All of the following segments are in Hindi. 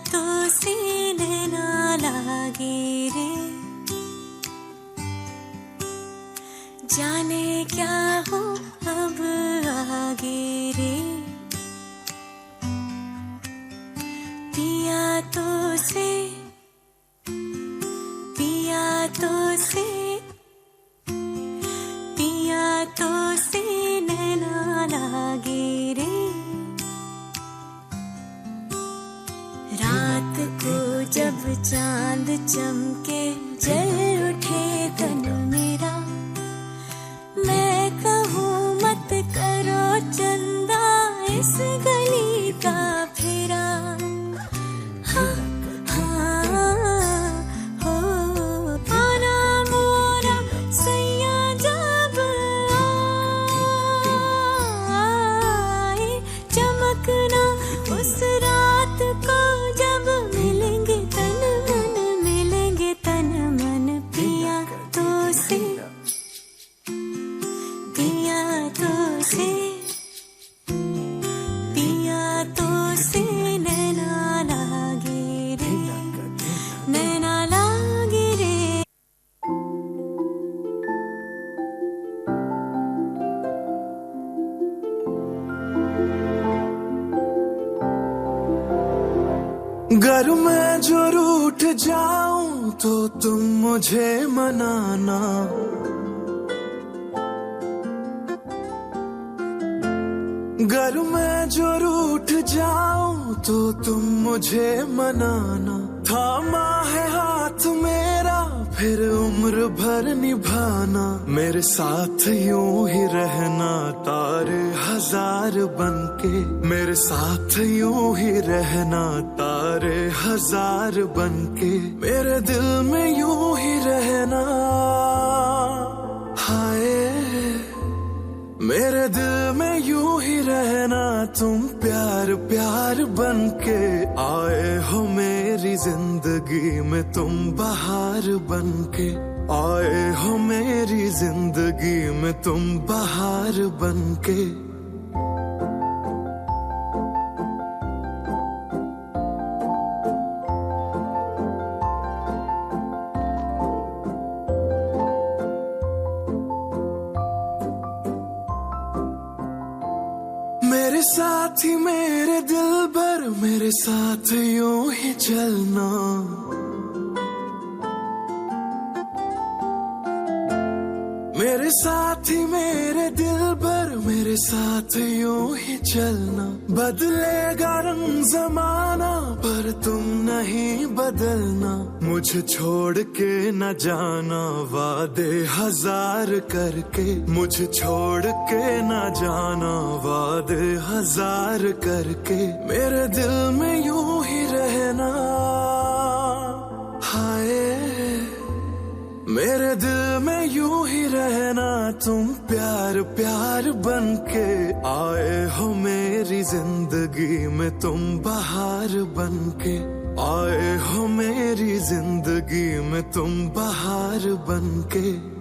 तो सीने ना लागे रे, जाने क्या हो अब आगे रे। पिया तो से, पिया तो से, पिया तो सीने ना लागे रे। रात को जब चांद चमके जल उठे तन मेरा, मैं कहूँ मत करो चंदा इस गली का फेरा। हाँ हाँ हो आना मोरा सैया जब आए, चमकना उस रात को जब मिलेंगे तन मन, मिलेंगे तन मन। पिया तो से, पिया तो से, पिया तो से नैना लागे रे, नैना लागे रे। घर में जो रूठ जाऊं तो तुम मुझे मनाना, घर में जो रूठ जाऊं तो तुम मुझे मनाना। थामा है हाथ मेरा फिर उम्र भर निभाना, मेरे साथ यूं ही रहना तारे हजार बनके, मेरे साथ यूं ही रहना तारे हजार बनके, मेरे दिल में यूं ही रहना। हाय मेरे दिल में यूं ही रहना, तुम प्यार प्यार बनके आए हो मेरी जिंदगी में, तुम बहार बनके आए हो मेरी जिंदगी में, तुम बहार बनके। मेरे साथ ही मेरे दिल भर, मेरे साथ यूं ही चलना, मेरे साथ ही मेरे दिल भर, मेरे साथ यूं ही चलना। बदलेगा रंग जमाना पर तुम नहीं बदलना, मुझे छोड़ के न जाना वादे हजार करके, मुझे छोड़ के न जाना वादे हजार करके, मेरे दिल में यूं ही रहना। हाय मेरे दिल में यूं ही रहना, तुम प्यार प्यार बनके आए हो मेरी जिंदगी में, तुम बहार बनके आए हो मेरी जिंदगी में, तुम बहार बनके।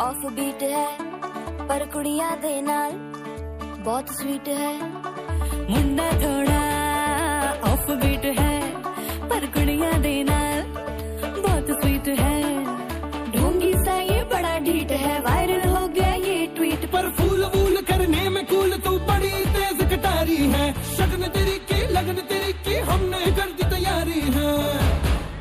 ऑफ बीट है पर कुड़ियां दे नाल बहुत स्वीट है मुंडा थोड़ा ऑफ बीट है पर कुड़ियां दे नाल बहुत स्वीट है ढोंगी सा ये बड़ा ढीठ है वायरल हो गया ये ट्वीट पर फूल वूल करने में कूल तू बड़ी तेज कटारी है शगन तेरी की लगन तेरी की हमने कर दी तैयारी है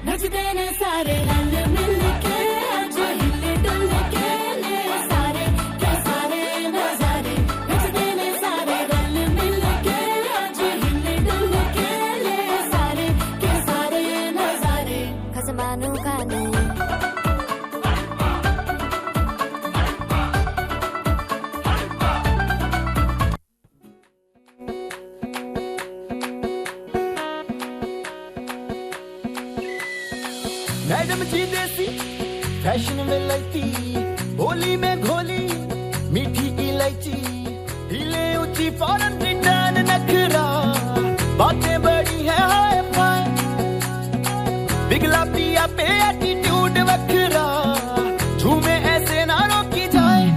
नचते ने सारे रंग मिल के आज हिले डुल के ले सारे के सारे नजारे नचते ने सारे रंग मिल के आज हिले डुल के ले सारे के सारे नजारे खसमानों का नहीं मैडम जी देसी फैशन में लैती होली में घोली मीठी इलायची हिले ऊंची फौरन रिटर्न नखरा बातें बड़ी है हाय फाय बिगला पिया पे एटीट्यूड वखरा झूमे ऐसे ना रोकी जाए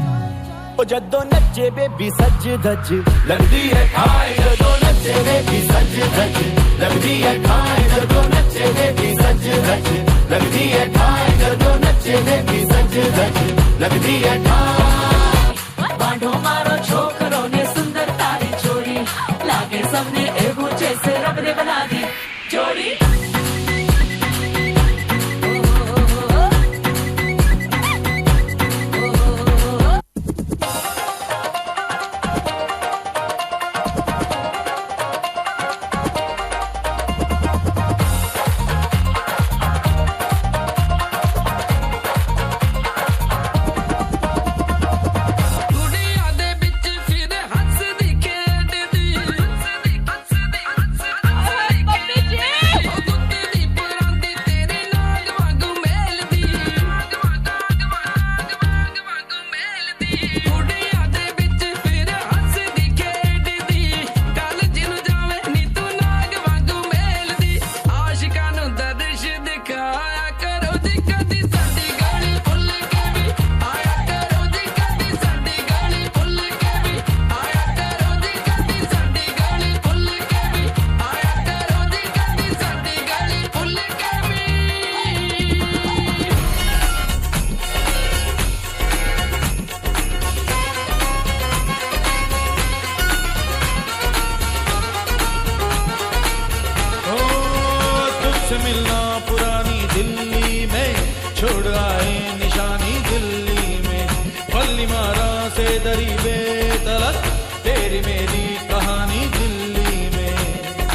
ओ जदों नचे बेबी सज धज लगदी है खाए जदों नचे बेबी सज धज लगदी है खाए जदों नचे बेबी सज धज लगदी है खाए जदों नचे बेबी सज धज लगदी है खाए बांधो मारो छोकरों ने सुंदर तारी छोड़ी लागे सबने एगो जैसे रब ने बना दी जोड़ी मिलना पुरानी दिल्ली में छोड़ आए निशानी दिल्ली में पल्ली मारा से दरी बेतलक तेरी मेरी कहानी दिल्ली में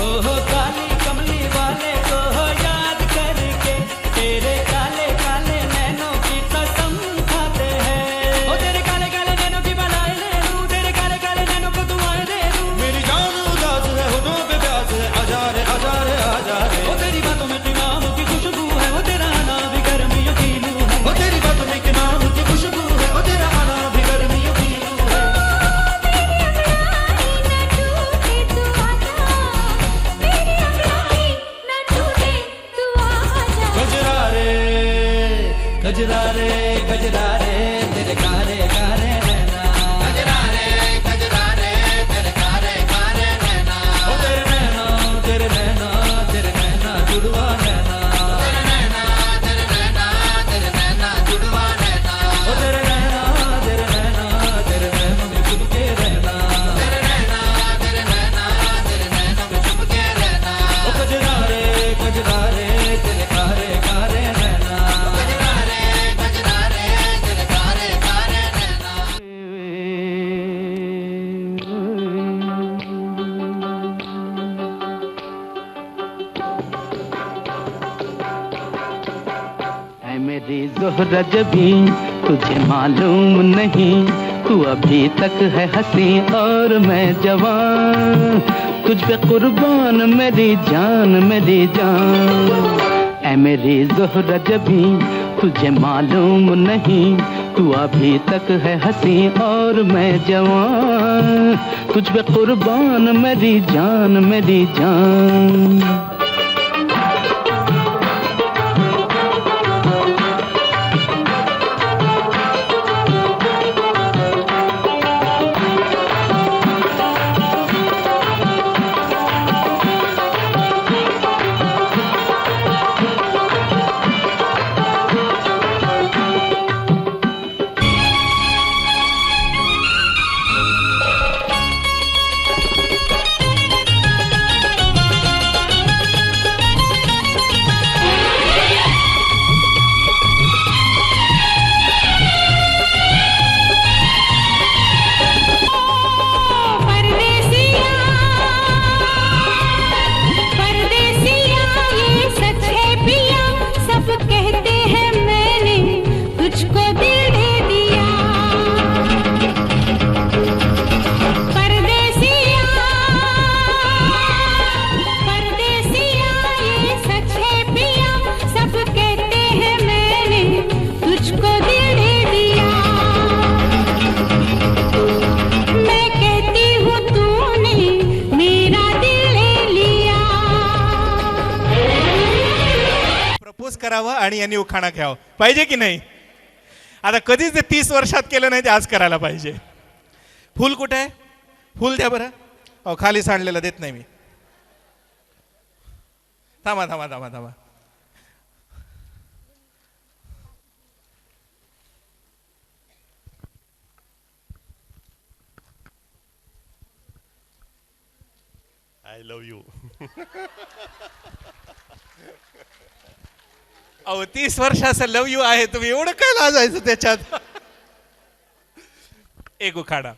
ओहो काली कमली वाले को याद करके तेरे काले काले नैनों की कसम खाते हैं ओ तेरे काले काले नैनों की बनाए ले लूं तेरे काले काले नैनों को दुआएं दे दूं मेरी जान उदास है होठों पे प्यास है आजा रे आजा रे आजा रे ओ तेरी बातों में नाम की खुशबू है वो तेरा आना भी गर्मियों की लू है वो तेरी बातों में नाम की खुशबू है वो तेरा आना भी गर्मियों की लू है गजरा रे गजरा रे गजरा रे तेरे कारे कारे नैना गजरा रे तेरे कारे कारे नैना ओ तेरे नैना जुड़वा नैना तेरे नैना जुड़वा नैना ओ तेरे नैना में चुपके रहना तेरे नैना में चुपके रहना ओ गजरा रे तेरे कारे कारे नैना गजरा रे तेरे कारे कारे नैना ऐ मेरी ज़ोहरा जबी तुझे मालूम नहीं तू अभी तक है हंसी और मैं जवान तुझ पे कुर्बान मेरी जान ऐ मेरी ज़ोहरा जबी तुझे मालूम नहीं तू अभी तक है हंसी और मैं जवान तुझ पे कुर्बान मेरी जान करावं आणि यांनी उखाणा घ्यावं पाहिजे की नाही. आता कधीच ते 30 वर्षात केलं नाही ते आज करायला पाहिजे. फुल कुठे आहे? फुल द्या बरं. अहो खाली सांडलेलं देत नाही मी. थांबा थांबा थांबा थांबा. I love you. अहो 30 वर्षाचं लव यू आहे, तुम्ही एवढं काय लाजायचं त्याच्यात. एक उखाणा.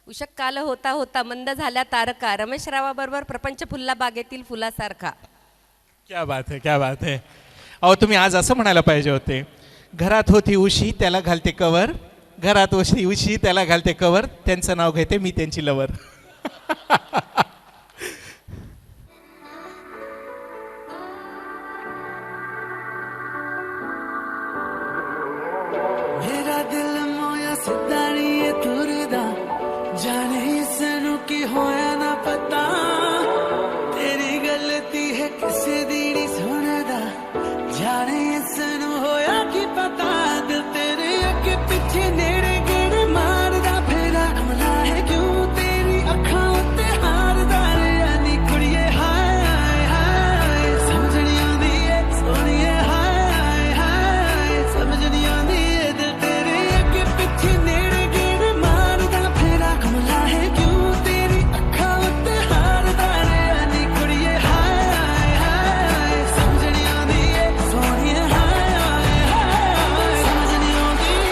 उषक काल होता होता मंद झाल्या तारका, रमेश रावाबरोबर प्रपंच फुलला बागेतील फुलासारखा. क्या बात है, क्या बात है. अहो तुम्ही आज असं म्हणायला पाहिजे होते, घरात होती उशी त्याला घालते कवर, घरात होती उशी त्याला घालते कवर, त्यांचं नाव घेते मी त्यांची लवर. मेरा दिल मोया सिद्धानी तुरदा, जाने इसनू की होया ना पता, तेरी गलती है किसी दी नहीं सुनदा, जाने इसनू होया की पता, दिल तेरे अगे पीछे नेड़े गेड़े मारदा फेरा, कमला है क्यों तेरी अखां उत्ते हारदा रे, यानी कुड़िए हाय हाय हाय, समझ नहीं आंदी है सोनिए हाय हाय हाय, समझ नहीं आंदी है दिल तेरे अगे पीछे नेड़े गेड़े मारदा फेरा, कमला है क्यों तेरी अखां उत्ते हारदा रे, यानी कुड़िए हाय हाय हाय, समझ नहीं आंदी है सोनिए हाय हाय हाय, समझ नहीं आंदी है.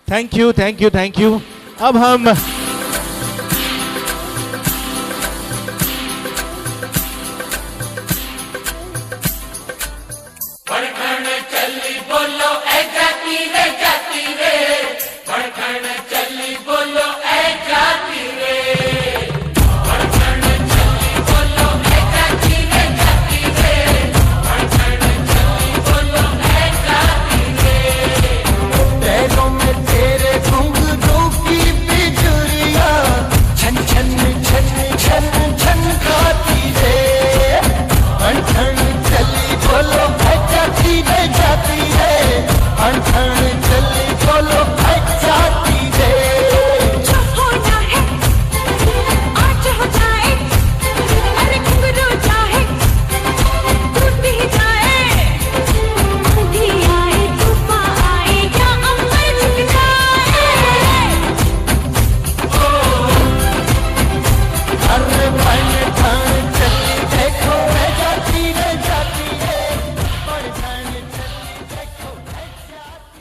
Thank you thank you thank you. अब हम पैरों में तेरे घुंघरू की बिजुरिया, छन छन छन छन छन खाती रे, अनठन चली बोलो जाती रे जाती रे, अनठन चली बोलो जाती रे. जो होना है आज हो जाए, अरे घुंघरू चाहे टूट भी जाए, आंधी आए तूफान आए या अम्बर झुक जाए. अरे अनठन चली देखो रे जाती रे जाती रे, अनठन चली देखो रे जाती.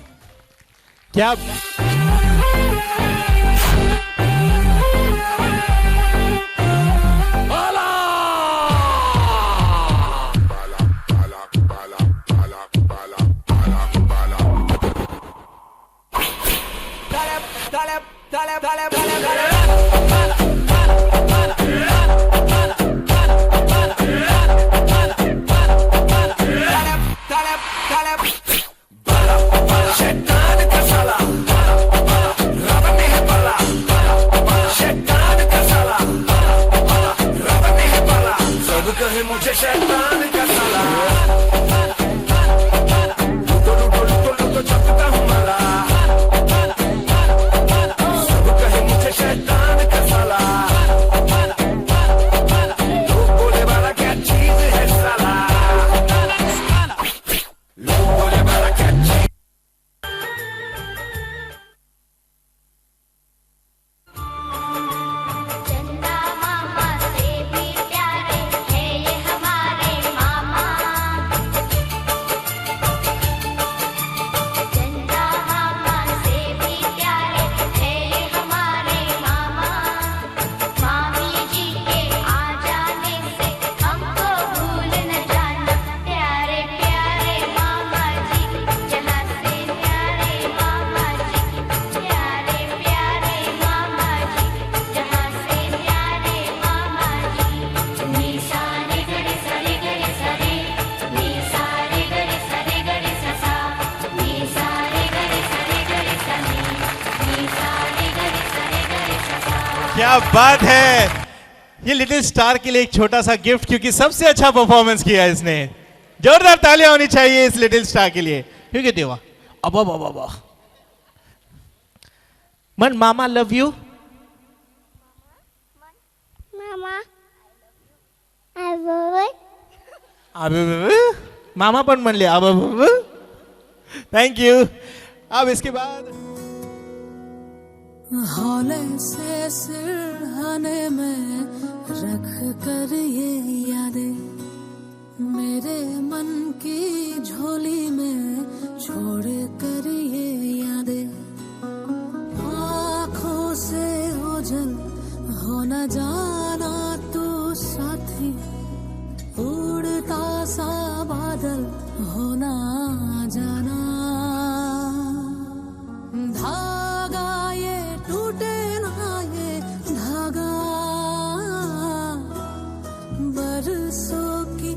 क्या सब कहे मुझे शैतान का साला, तो चपता हूँ माला, सब कहे मुझे शैतान का साला, लोग बोले वाला क्या चीज है साला, लोग बोले वाला क्या चीज. चंदा मामा से भी प्यारे है ये हमारे क्या बात है। ये लिटिल स्टार के लिए एक छोटा सा गिफ्ट, क्योंकि सबसे अच्छा परफॉर्मेंस किया है इसने। जोरदार तालियां होनी चाहिए इस लिटिल स्टार के लिए। क्योंकि देवा अबा बाबा बा मन मामा लव यू। मामा I love it. मामा पण म्हणले अब। Thank you. अब इसके बाद हौले से सिरहाने में रख कर ये यादें मेरे मन की झोली में छोड़ कर ये यादें आँखों से ओझल हो न जाना तू साथी उड़ता सा बादल हो ना जाना धागा ये टूटे ना ये धागा बरसों की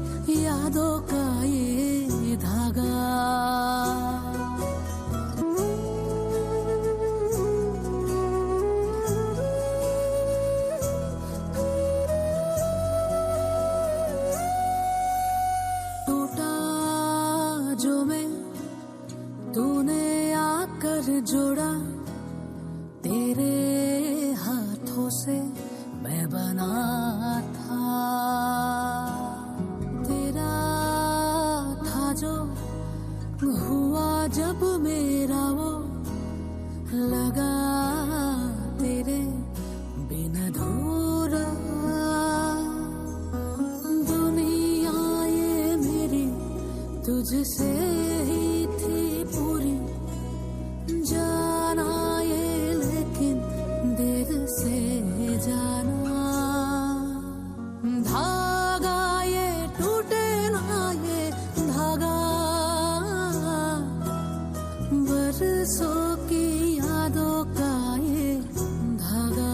यादों का ये धागा जोड़ा तेरे हाथों से मैं बना था तेरा था जो हुआ जब मेरा वो लगा तेरे बिन अधूरा दुनिया ये मेरी तुझसे ही थी पूरी जाना ये लेकिन देर से जाना धागा ये टूटे ना ये धागा बरसों की यादों का ये धागा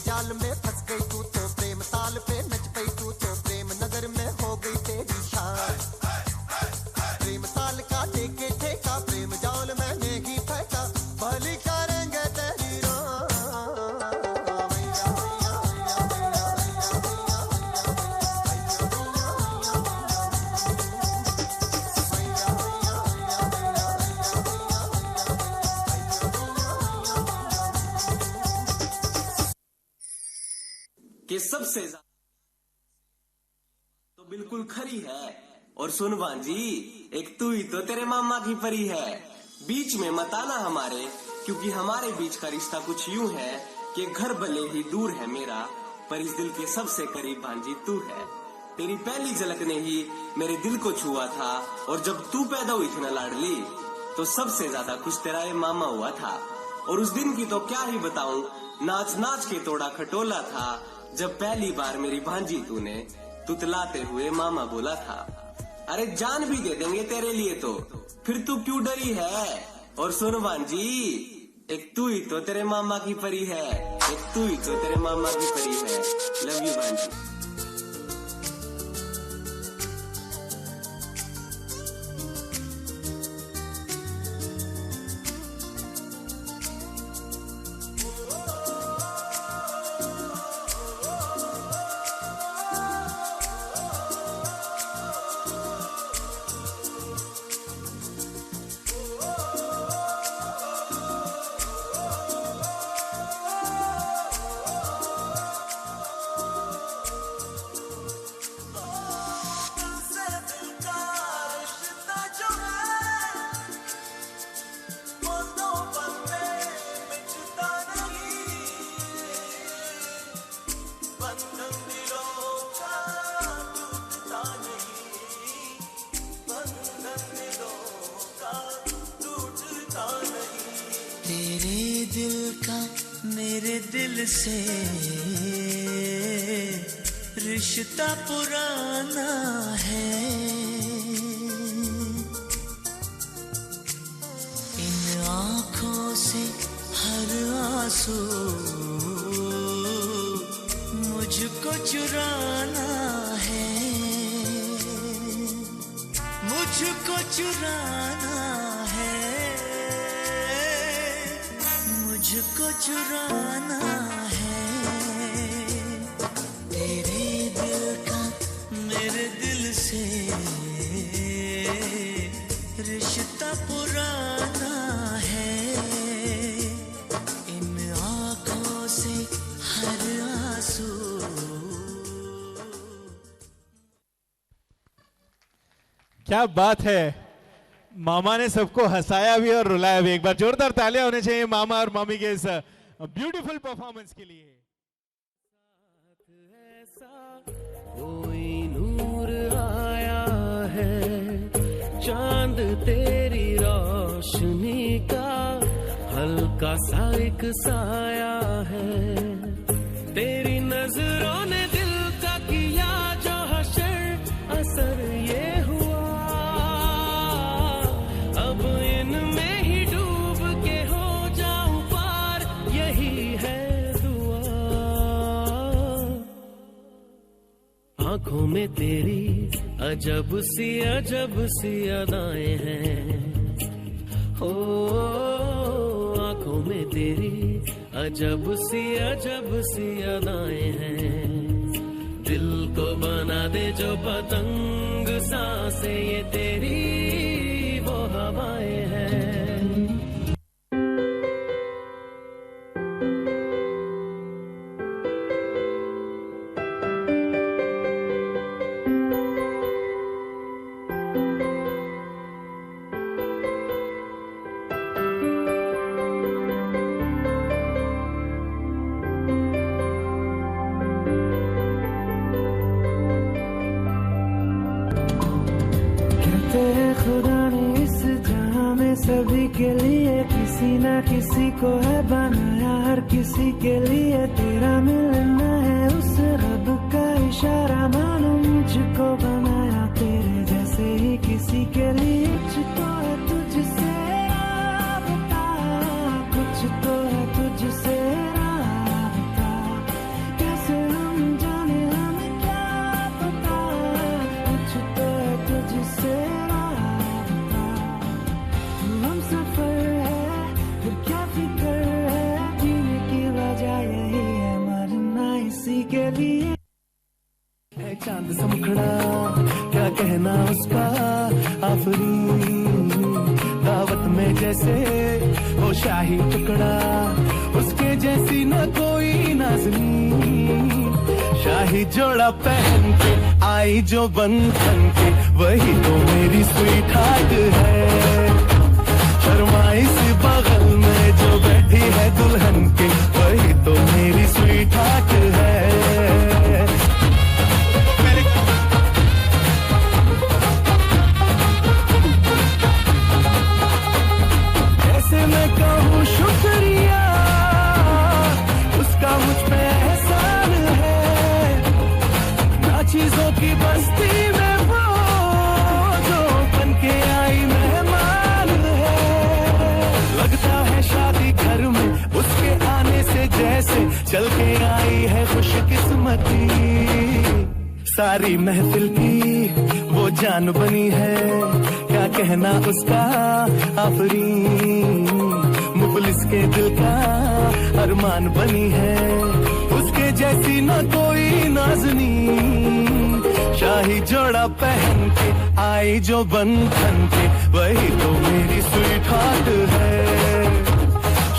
जाल में फंस गई तू तो प्रेम ताल पे नच गई तू तो प्रेम नगर में हो गई तेरी शान प्रेम ताल का देके ठेका प्रेम जाल मैंने ही फेंका भली करेंगे तेरी कि सबसे ज्यादा तो बिल्कुल खरी है और सुन भांजी, एक तू ही तो तेरे मामा की परी है। बीच में मत आना हमारे, क्योंकि हमारे बीच का रिश्ता कुछ यूं है कि घर भले ही दूर है मेरा, पर इस दिल के सबसे करीब भांजी तू है। तेरी पहली झलक ने ही मेरे दिल को छुआ था, और जब तू पैदा हुई थी ना लाडली, तो सबसे ज्यादा खुश तेरा ये मामा हुआ था। और उस दिन की तो क्या ही बताऊं, नाच नाच के तोड़ा खटोला था, जब पहली बार मेरी भांजी तूने तुतलाते हुए मामा बोला था। अरे जान भी दे देंगे तेरे लिए तो, फिर तू क्यों डरी है। और सुन भांजी, एक तू ही तो तेरे मामा की परी है, एक तू ही तो तेरे मामा की परी है। लव यू भांजी। तेरे दिल का मेरे दिल से रिश्ता पुराना है, इन आँखों से हर आंसू मुझको चुराना है, मुझको चुराना है, मुझको चुराना है। तेरे दिल का मेरे दिल से रिश्ता पुराना है, इन आँखों से हर आंसू। क्या बात है, मामा ने सबको हंसाया भी और रुलाया भी। एक बार जोरदार तालियां होने चाहिए मामा और मामी के इस ब्यूटीफुल परफॉर्मेंस के लिए। कोई नूर आया है चांद तेरी रोशनी का, हल्का सा एक साया है, तेरी नजरों ने दिल का किया जो हशर, असर ये हुआ अब इनमें ही डूब के हो जाऊं पार, यही है दुआ। आंखों में तेरी अजब सी अदाएं हैं, हो आंखों में तेरी अजब सी अदाएं हैं, दिल को बना दे जो पतंग सांसें ये तेरी वो हवाएं हैं। खुदा ने इस जहां में सभी के लिए किसी ना किसी को है बनाया, हर किसी के लिए तेरा मिलना है उस रब का इशारा, मानो मुझको बनाया तेरे जैसे ही किसी के लिए। कुछ तो है तुझसे राबता, कुछ तो है तुझसे राबता, कैसे हम जाने हमें क्या पता, कुछ तो है तुझसे सफर है फिर क्या फिक्र है, जीने की वजह यही है मरना इसी के लिए। है चांद सा मुखड़ा क्या कहना उसका, आफरी दावत में जैसे वो शाही टुकड़ा, उसके जैसी न कोई नाज़नीन। शाही जोड़ा पहन के आई जो बंधन के, वही तो मेरी स्वीट हार्ट है। शर्माई सी बगल में जो बैठी है दुल्हन के, वही तो मेरी स्वीट हार्ट है। कैसे मैं कहूँ शुक्रिया, उसका मुझ पे एहसान है। ना चीजों की बस्ती में वो जो बन के आई मेहमान है। लगता है शादी घर में उसके आने से जैसे चल के आई है खुशकिस्मती। सारी महफिल की वो जान बनी है, क्या कहना उसका आफरीन। मुफलिस के दिल का अरमान बनी है, उसके जैसी न कोई नाज़नी। शाही जोड़ा पहन के आई जो बंधन के, वही तो मेरी स्वीट हार्ट है।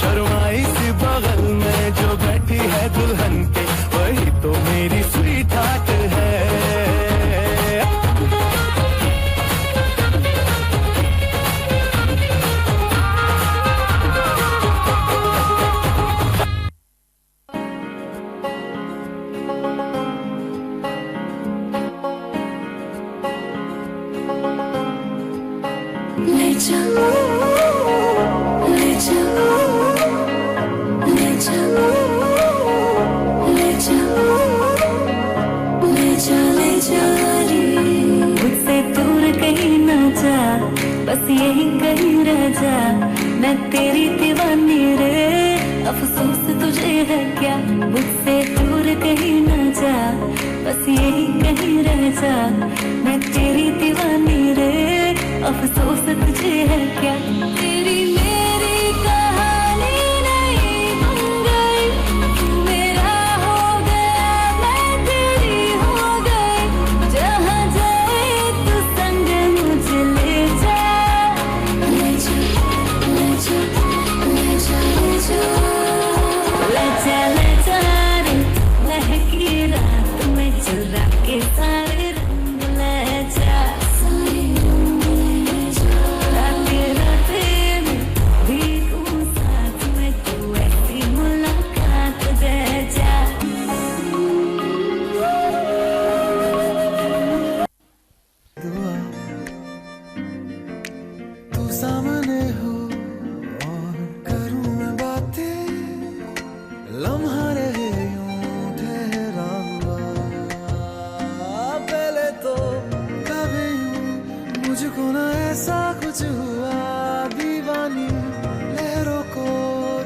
शर्माई सी बगल में जो बैठी है दुल्हन के, वही तो मेरी स्वीट हार्ट है। ले जाओ, ले जाओ, ले जाओ, ले जाओ, ले जा, ले जा रे। मुझसे दूर कहीं ना जा, बस यही कहीं रह जा। मैं तेरी दीवानी रे, अफसोस तुझे है क्या। मुझसे दूर कहीं ना जा, बस यही कहीं रह जा। मैं तेरी दीवानी रे, अफसोस तुझे है क्या। तेरी मेरी कहानी नहीं बन गई, तू मेरा हो गया, मैं तेरी हो गई। जहाँ जाए तू संग मुझे ले जा, ले जा, ले जा, ले जा, ले जा, ले जा, ले जा रे। महकी रात में चुरा के सारे रंग ले जा, सारे रंग ले जा। राते राते में भीगूं साथ में, तू ऐसी मुलाकात दे जा। तू सामने हो और करूं मैं बातें, लम्हा रहे यूं ठहरा हुआ। पहले तो कभी यूं मुझको ना ऐसा कुछ हुआ। दीवानी लहरों को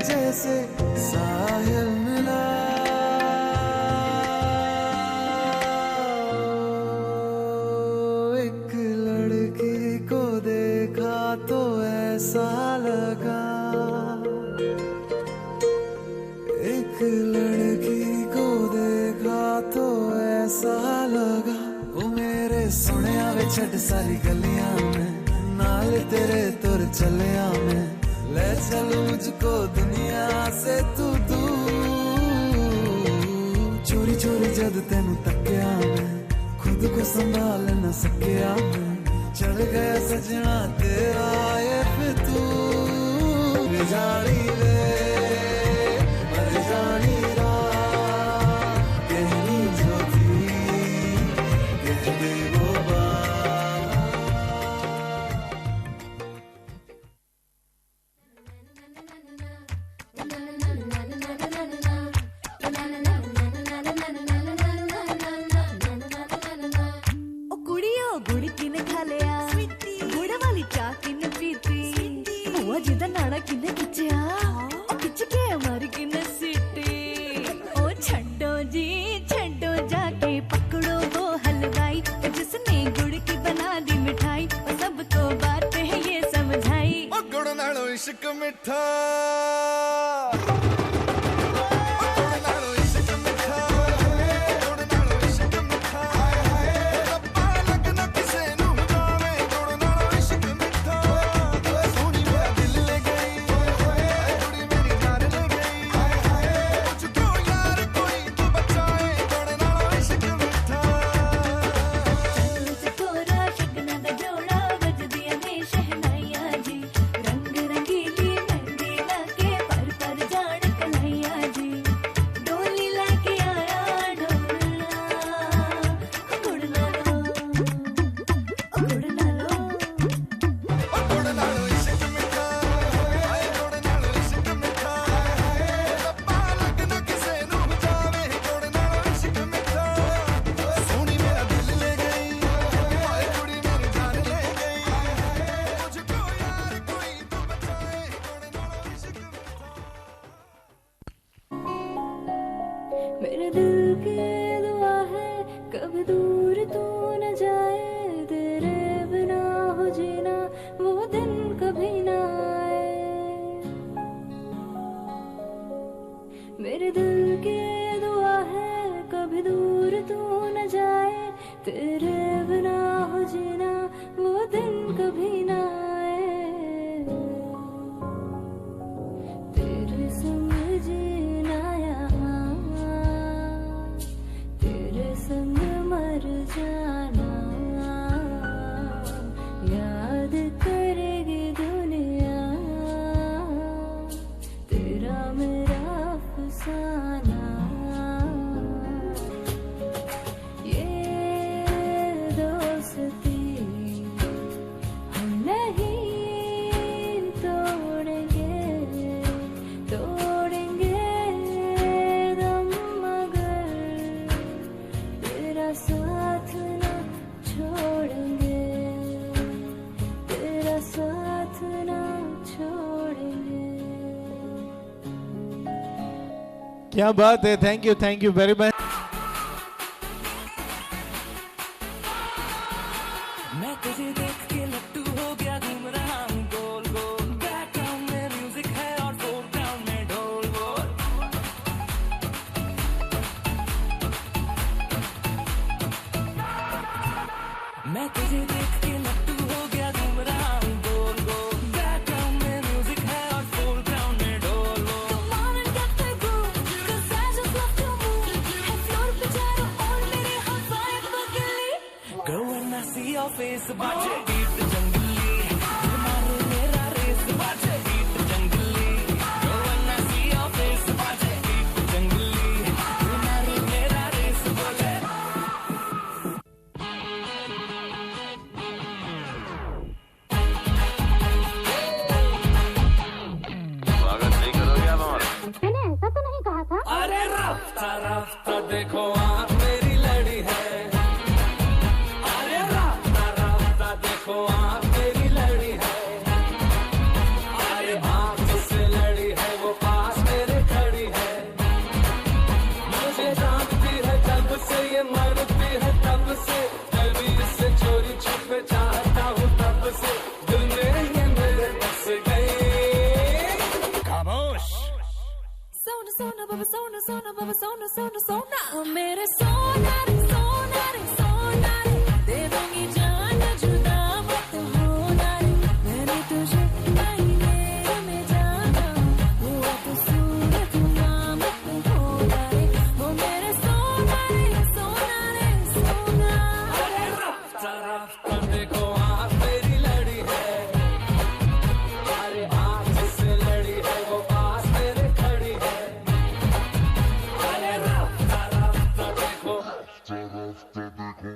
जैसे साहिल मिला। एक लड़की को देखा तो ऐसा लगा, एक लड़की को देखा तो ऐसा लगा। ओ मेरे सुनिया वे छट सारी गलियां में, नाल तेरे तुर चलिया में। ले चल मुझको दुनिया से तू दूर। चोरी चोरी जद तेनू तकिया मैं, खुद को संभाल न सकिया मैं। चढ़ गया सजना तेरा ये फितूर। जानी ले मर जानी रात, कहनी जो थी कह दे वो बात। ओ कुड़ियो गुड़ किने खा लिया, गुड़ वाली चाह किने पीती। बुआ जी दा नाड़ा किने खिंचिया, ओ खिंच के मार किने सीटी। ओ छड्डो जी छड्डो, जाके पकड़ो वो हलवाई, जिसने गुड़ की बना दी मिठाई। ओ सबको बात है ये समझाई, ओ गुड़ नालो इश्क मिठा। मेरे दिल की दुआ है कभी दूर तू न जाए, तेरे बिना हो जीना वो दिन कभी ना आए। मेरे दिल की दुआ है कभी दूर तू न जाए, तेरे बिना हो जीना वो दिन कभी ना आए। तेरे संग जीना यहाँ, तेरे संग मर जाना, याद करेगी दुनिया तेरा मेरा अफसाना। क्या बात है, थैंक यू वेरी मच। मैं तुझे देख के लट्टू हो गया, घूम रहा हूँ गोल गोल। बैकग्राउंड में म्यूजिक है और फोरग्राउंड में ढोल बोल। मैं तुझे देख के लट्टू हो गया, घूम रहा हूँ गोल गोल। बैकग्राउंड में म्यूजिक है और फोरग्राउंड में ढोल बोल। Go and I see your face, बाजे गीत जंगली, तुम्हारे मेरा रेस, बाजे गीत जंगली। Go and I see your face, बाजे गीत जंगली, तुम्हारे मेरा रेस बोले। स्वागत नहीं करोगे आप हमारा? मैंने ऐसा तो नहीं कहा था। अरे राफ्ता राफ्ता देखो आप मेरी लड़ी है। देखो आप मेरी लड़ी है। अरे आप जिससे लड़ी है वो पास मेरे खड़ी है। मुझे जानती है तब से, ये मरती है तब से, मैं भी इससे चोरी छुपे चाहता हूँ तब से। दिल में ये मेरे बस गई। खामोश। सोना सोना बाबा, सोना सोना बाबा, सोना सोना सोना मेरे सोना रे सोना रे सोना रे, दे दूंगी जान जुदा मत होना रे। मैंने तुझे महीने में जाना, हुआ तो सूरत नाम होना रे। वो मेरे सोना रे सोना रे सोना। अरे राफ्ता राफ्ता देखो आप मेरी लड़ी है। अरे आप जिससे लड़ी है वो पास मेरे खड़ी है। अरे राफ्ता राफ्ता देखो, राफ्ता देखो।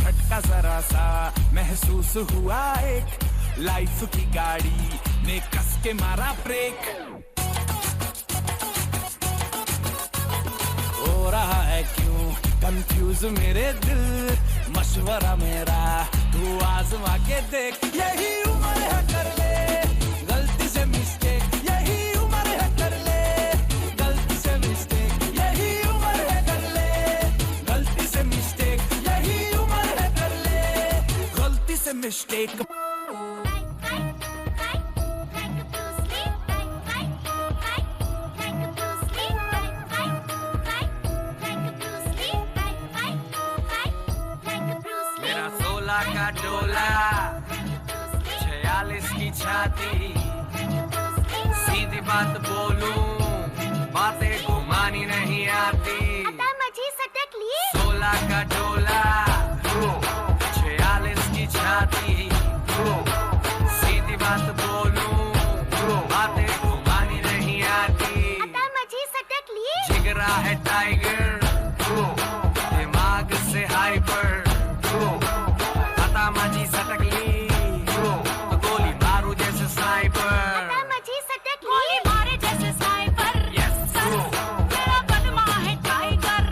झटका जरा सा महसूस हुआ एक, लाइफ की गाड़ी ने कस के मारा ब्रेक। हो रहा है क्यों कंफ्यूज मेरे दिल, मशवरा मेरा तू आजमा के देख। यही उम्र है कर ले गलती से मिस्टेक, यही उम्र है कर ले गलती से मिस्टेक, यही उम्र है कर ले गलती से मिस्टेक, यही उम्र है कर ले गलती से मिस्टेक। मेरा 16 का डोला, 46 की छाती, सीधी बात बोलूं बातें घुमानी नहीं आती। 16 का डोला, 46 की छाती, सीधी बात बोलूं बातें घुमानी नहीं आती। जिगरा है टाइगर, दिमाग से हाइपर, माजी सटक ली तो गोली मारू जैसे स्नाइपर। गोली मारे जैसे स्नाइपर। यस मेरा बदमा है टाइगर।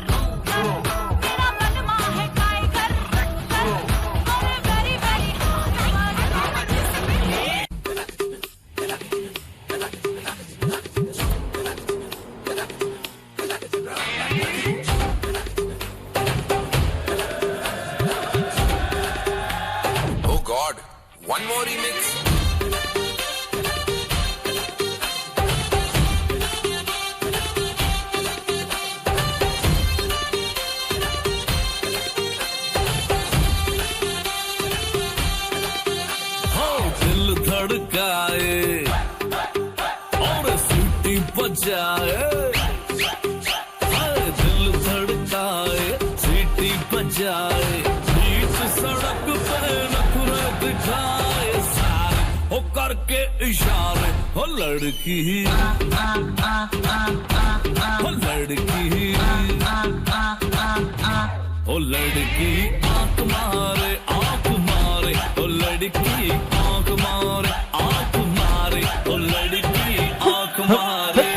बजाए, दिल धड़काए, सीटी बजाए, बीच सड़क पे नखरे दिखाए सारे हो करके इशारे। हो लड़की हो लड़की हो लड़की आंख मारे आंख मारे, हो लड़की आंख मारे आंख मारे, हो लड़की आंख मारे।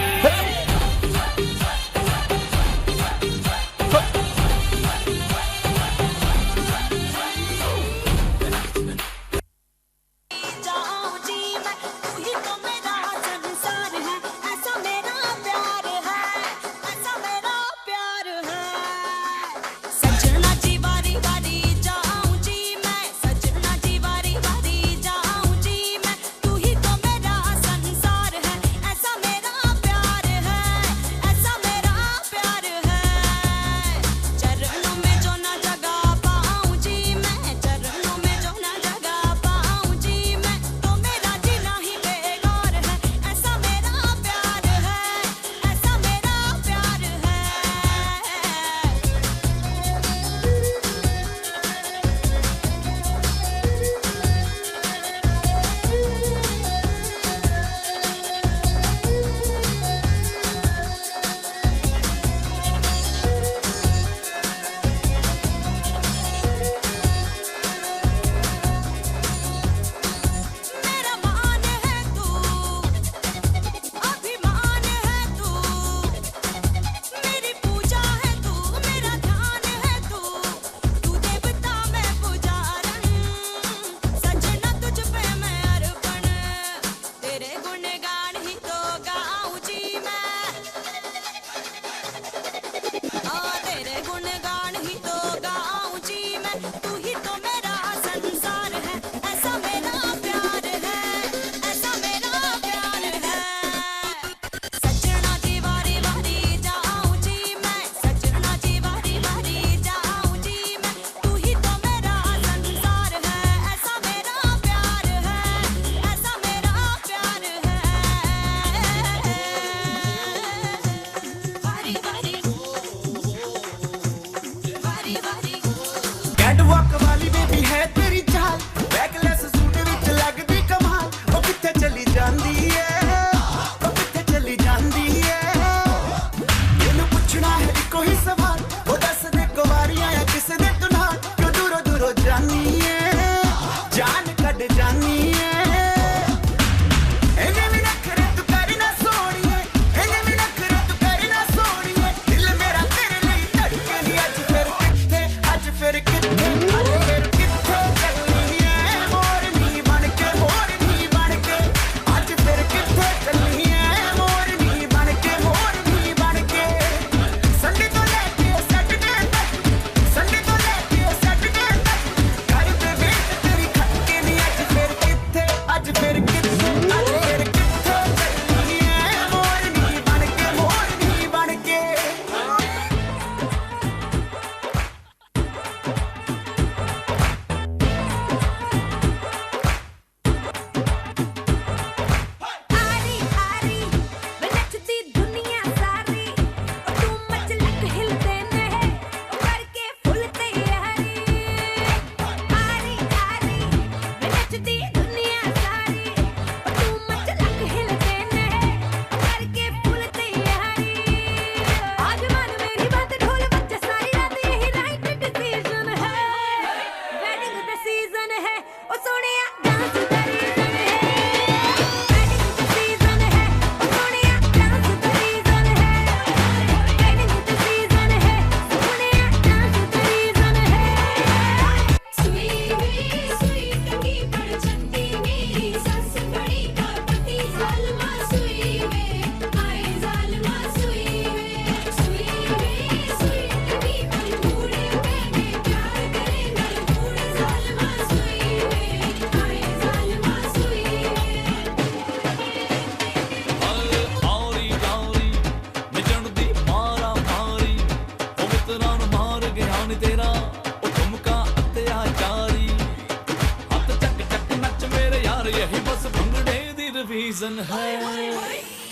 season है,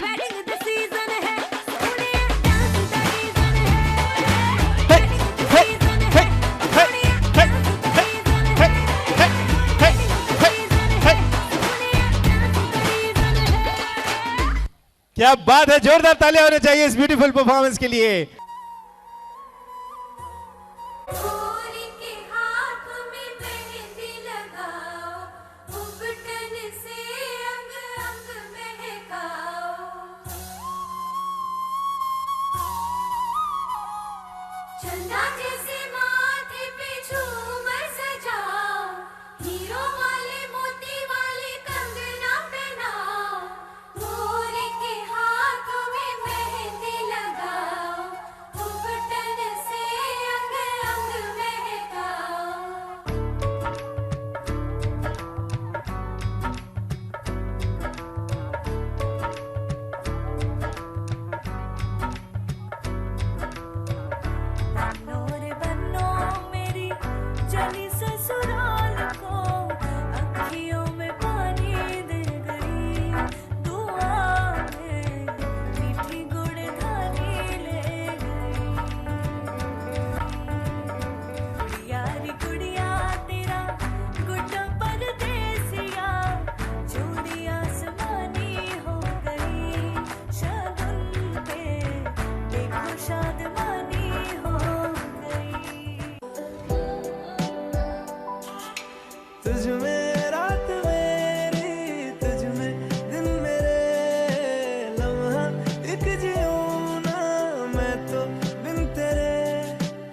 wedding the season क्या बात है, जोरदार तालियां होनी चाहिए इस ब्यूटीफुल परफॉर्मेंस के लिए। चंदा जैसे माथे पे झूमर सजाओ, हीरो वाले मोती वाले कंगना पहनाओ, मोरे के हाथों में मेहंदी लगाओ, घुंघटन से अंग अंग महकाओ। चली ससुराल को अखियों में पानी दे गई, दुआ में मीठी गुड़ धानी ले गई। यारी गुड़िया तेरा गुड्डा परदेसिया, चूड़ी आसमानी हो गई, शगुन पे देखो शादमानी हो गई। तुझ में रात मेरी, तुझ में दिन मेरे, लम्हा एक जियूं ना मैं तो बिन तेरे,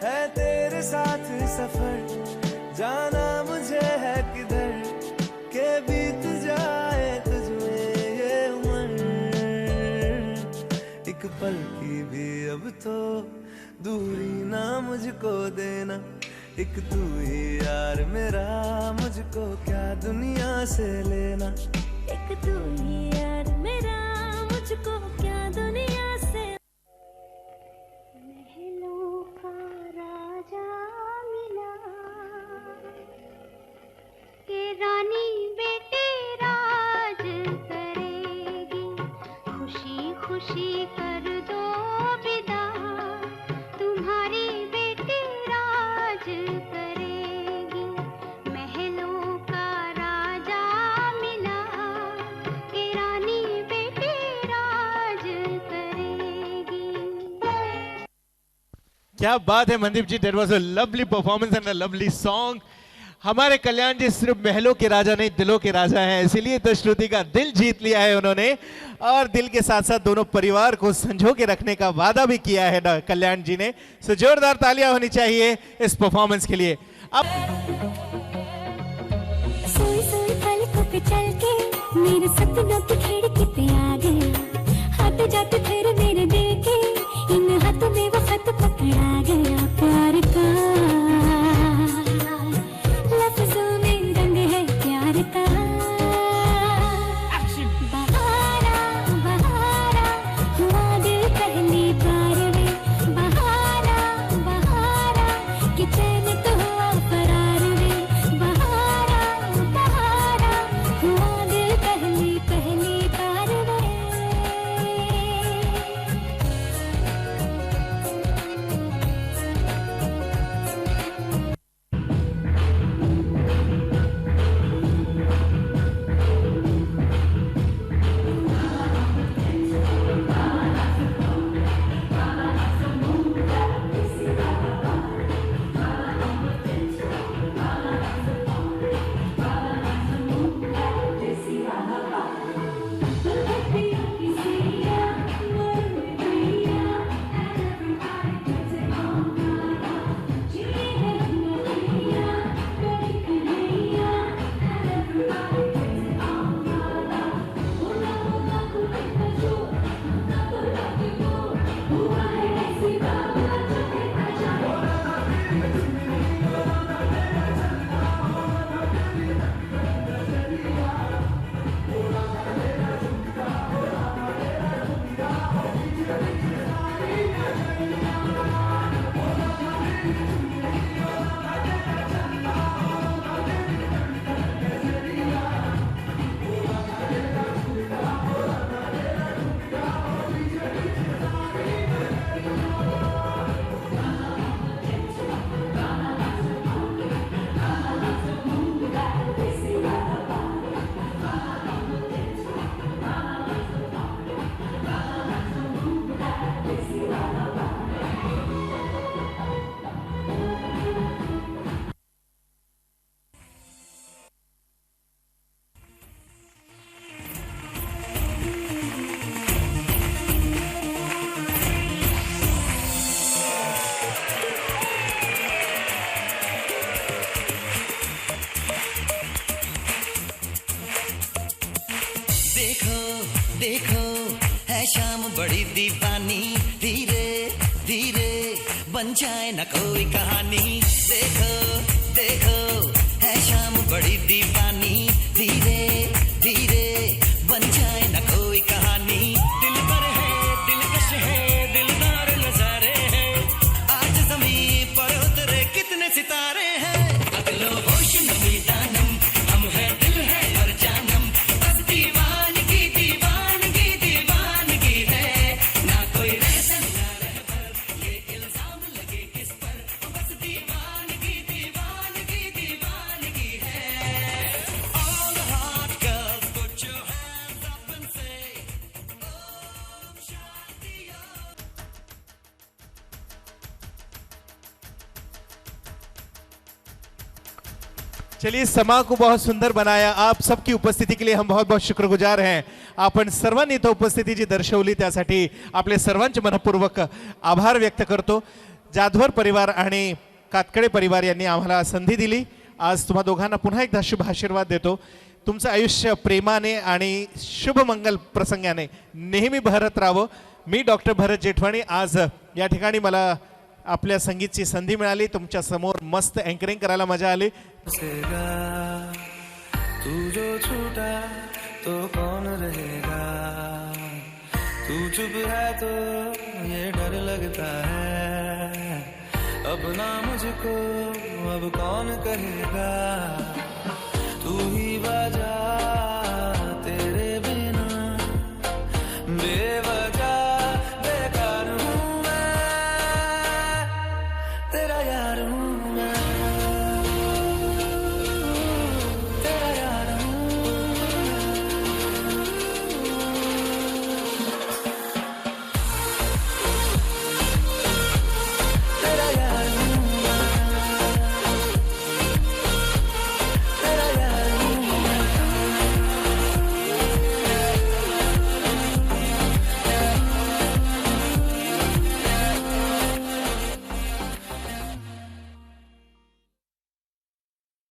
है तेरे साथ सफर, जाना मुझे है किधर, के बीत जाए तुझ में ये उम्र, एक पल की भी अब तो दूरी ना मुझको देना, एक तू ही यार मेरा, मुझको क्या दुनिया से लेना, एक तू ही यार मेरा, मुझको क्या दुनिया से। महलों का राजा मिला, के रानी बेटे राज करेगी, खुशी खुशी कर दो विदा, तुम्हारी बेटी राज करेगी। महलों का राजा मिला, के रानी बेटी राज करेगी। क्या बात है Mandeep ji, that was a lovely performance and a lovely song. हमारे कल्याण जी सिर्फ महलों के राजा नहीं, दिलों के राजा हैं, इसीलिए तो श्रुति का दिल जीत लिया है उन्होंने, और दिल के साथ साथ दोनों परिवार को संजो के रखने का वादा भी किया है ना कल्याण जी ने। सो जोरदार तालियां होनी चाहिए इस परफॉर्मेंस के लिए। अब सोई सोई पलकों पे चल के मेरे सपनों की खिड़की पे आ गया, हाथ जाते फिर मेरे दिल के, इन हाथों में वो खत पकड़ा गया प्यार का, लफ्जों में रंग है प्यार का। बहारा बहारा हुआ दिल पहली बार में, बहारा बहारा कि चैन तो हुआ फरार में, बहारा बहारा हुआ दिल पहली बार में। शाम बड़ी दीवानी, धीरे धीरे बन जाए न कोई कहानी। देखो देखो है शाम बड़ी दीवानी, धीरे धीरे बन जाए न कोई कहानी। दिल पर है दिलकश है दिलदार नजारे हैं, आज ज़मीं पर उतरे कितने सितारे हैं। अगलो होश नमी दानम, हम है दिल है और जानम, बस दीवानगी दीवानगी दीवानगी है। ना कोई रहसन ना रहबर, ये इल्जाम लगे किस पर, बस दीवानगी दीवानगी दीवानगी है। All the hot girls put your hands up and say Om Shanti Om। चलिए, समा को बहुत सुंदर बनाया। आप सबकी उपस्थिती के लिए हम बहुत बहुत शुक्रगुजार हैं। आपण सर्वांनी इथं उपस्थिती जी दर्शवली त्यासाठी आपले सर्वांचे मनपूर्वक आभार व्यक्त करतो। जाधवर परिवार आणि कातकडे परिवार यांनी आम्हाला संधी दिली। आज तुम्हा दोघांना पुन्हा एकदा शुभ आशीर्वाद देतो। तुमचं आयुष्य प्रेमाने आणि शुभ मंगल प्रसंगाने नेहमी बहरत राहावं। मी डॉक्टर भरत जेठवाणी आज या ठिकाणी मला आपल्या संगीतची संधी मिळाली। तुमच्या समोर मस्त अँकरिंग करायला मजा आली। तू जो छूटा तो कौन रहेगा, तू चुप है तो ये डर लगता है, अब ना मुझको अब कौन कहेगा, तू ही बजा